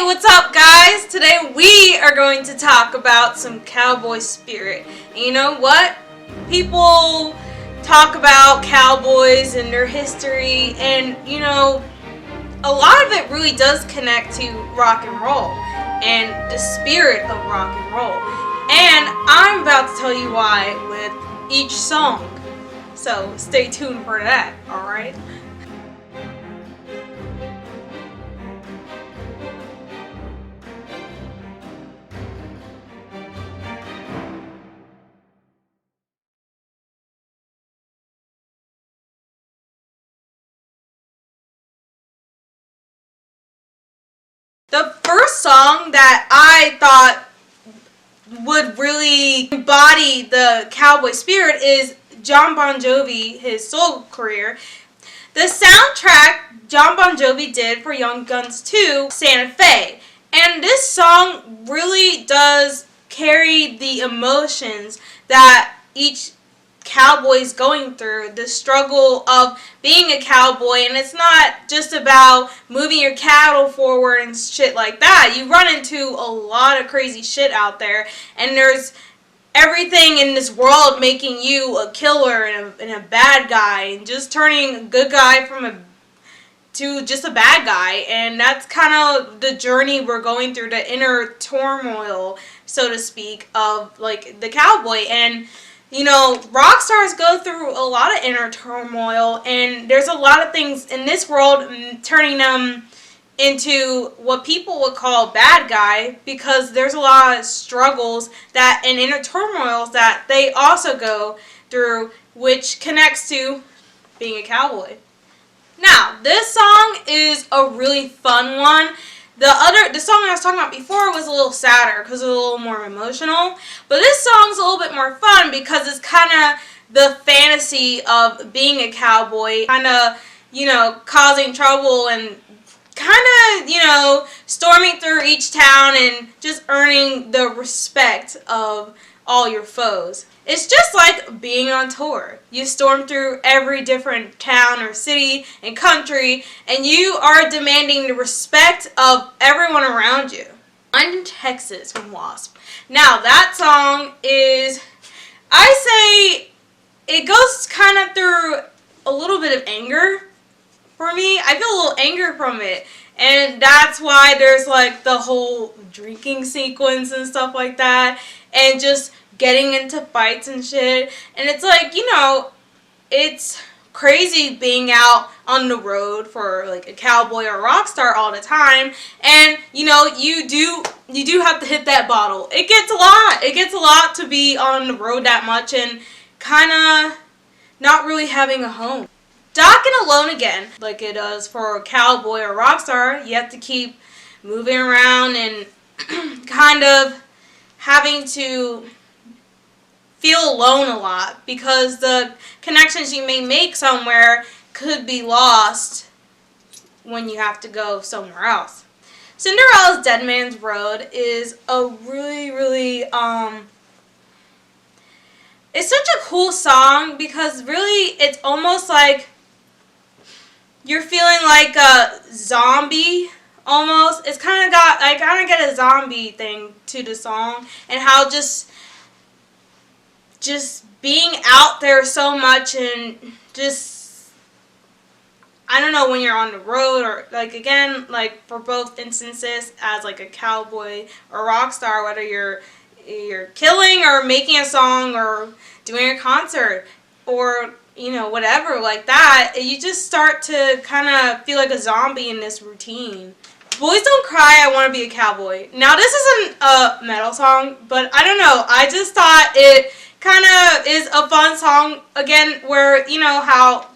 What's up, guys? Today we are going to talk about some cowboy spirit. And you know what? People talk about cowboys and their history, and you know, a lot of it really does connect to rock and roll and the spirit of rock and roll. And I'm about to tell you why with each song. So stay tuned for that, alright? The first song that I thought would really embody the cowboy spirit is Jon Bon Jovi, his solo career. The soundtrack Jon Bon Jovi did for Young Guns 2, Santa Fe. And this song really does carry the emotions that each cowboy's going through, the struggle of being a cowboy. And it's not just about moving your cattle forward and shit like that. You run into a lot of crazy shit out there, and there's everything in this world making you a killer and a bad guy, and just turning a good guy to just a bad guy. And that's kind of the journey we're going through, the inner turmoil, so to speak, of like the cowboy. And you know, rock stars go through a lot of inner turmoil, and there's a lot of things in this world turning them into what people would call bad guy, because there's a lot of struggles that and inner turmoils that they also go through, which connects to being a cowboy. Now, this song is a really fun one. The song I was talking about before was a little sadder because it's a little more emotional. But this song's a little bit more fun because it's kind of the fantasy of being a cowboy, kind of, you know, causing trouble and kind of, you know, storming through each town and just earning the respect of all your foes. It's just like being on tour. You storm through every different town or city and country, and you are demanding the respect of everyone around you. I'm Texas from Wasp. Now that song is, I say, it goes kind of through a little bit of anger for me. I feel a little anger from it. And that's why there's like the whole drinking sequence and stuff like that, and just getting into fights and shit. And it's like, you know, it's crazy being out on the road for like a cowboy or rock star all the time. And you know, you do have to hit that bottle. It gets a lot. It gets a lot to be on the road that much and kind of not really having a home. Docking alone again, like it does for a cowboy or rock star, you have to keep moving around and kind of having to feel alone a lot, because the connections you may make somewhere could be lost when you have to go somewhere else. Cinderella's Dead Man's Road is a really, it's such a cool song, because really it's almost like you're feeling like a zombie almost. It's kind of got, I kind of get a zombie thing to the song, and how just being out there so much, and just, I don't know, when you're on the road, or like, again, like for both instances as like a cowboy or rock star, whether you're killing or making a song or doing a concert or, you know, whatever like that, you just start to kind of feel like a zombie in this routine. Boys Don't Cry, I Want to Be a Cowboy. Now, this isn't a metal song, but I don't know, I just thought it kind of is a fun song, again, where, you know, how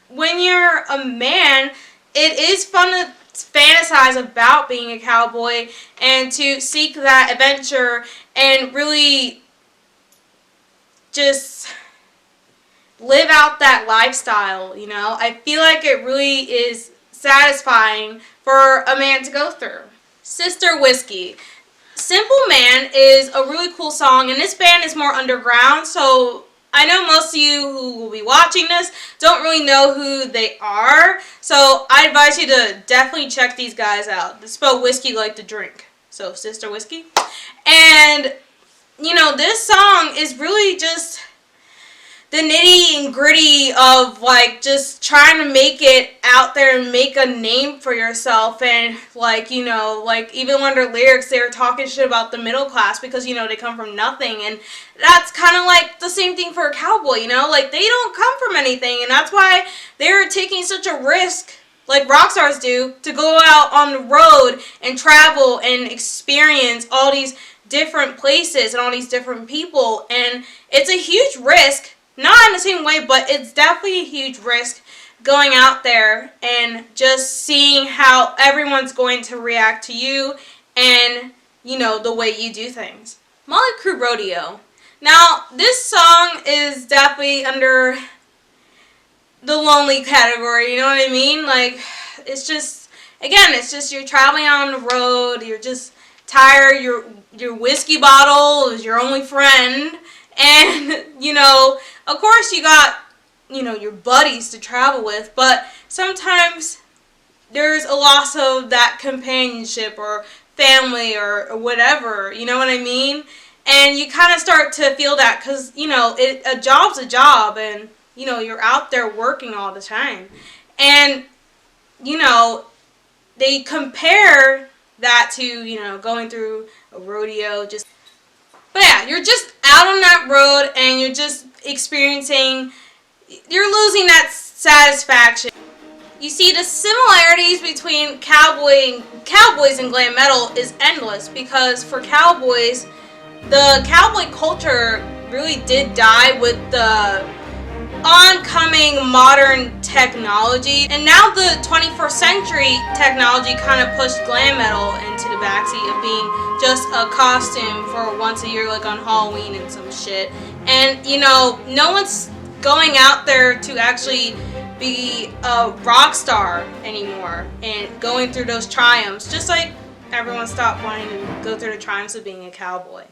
when you're a man, it is fun to fantasize about being a cowboy and to seek that adventure and really just live out that lifestyle, you know. I feel like it really is satisfying for a man to go through. Sister Whiskey. Simple Man is a really cool song, and this band is more underground, so I know most of you who will be watching this don't really know who they are, so I advise you to definitely check these guys out. They spell whiskey like the drink, so Sister Whiskey. And, you know, this song is really just the nitty and gritty of, like, just trying to make it out there and make a name for yourself. And, like, you know, like, even when their lyrics, they were talking shit about the middle class because, you know, they come from nothing. And that's kind of like the same thing for a cowboy, you know? Like, they don't come from anything, and that's why they're taking such a risk, like rock stars do, to go out on the road and travel and experience all these different places and all these different people. And it's a huge risk. Not in the same way, but it's definitely a huge risk going out there and just seeing how everyone's going to react to you and, you know, the way you do things. Molly Crew Rodeo. Now, this song is definitely under the lonely category, you know what I mean? Like, it's just, again, it's just you're traveling on the road, you're just tired, your whiskey bottle is your only friend, and, you know, of course you got, you know, your buddies to travel with, but sometimes there's a loss of that companionship or family or whatever, you know what I mean? And you kind of start to feel that because, you know, a job's a job, and, you know, you're out there working all the time. And, you know, they compare that to, you know, going through a rodeo, just... But yeah, you're just out on that road and you're just experiencing, you're losing that satisfaction. You see, the similarities between cowboys and glam metal is endless, because for cowboys, the cowboy culture really did die with the oncoming modern technology, and now the 21st century technology kind of pushed glam metal into the backseat of being just a costume for once a year, like on Halloween and some shit. And, you know, no one's going out there to actually be a rock star anymore and going through those triumphs, just like everyone stopped wanting to go through the triumphs of being a cowboy.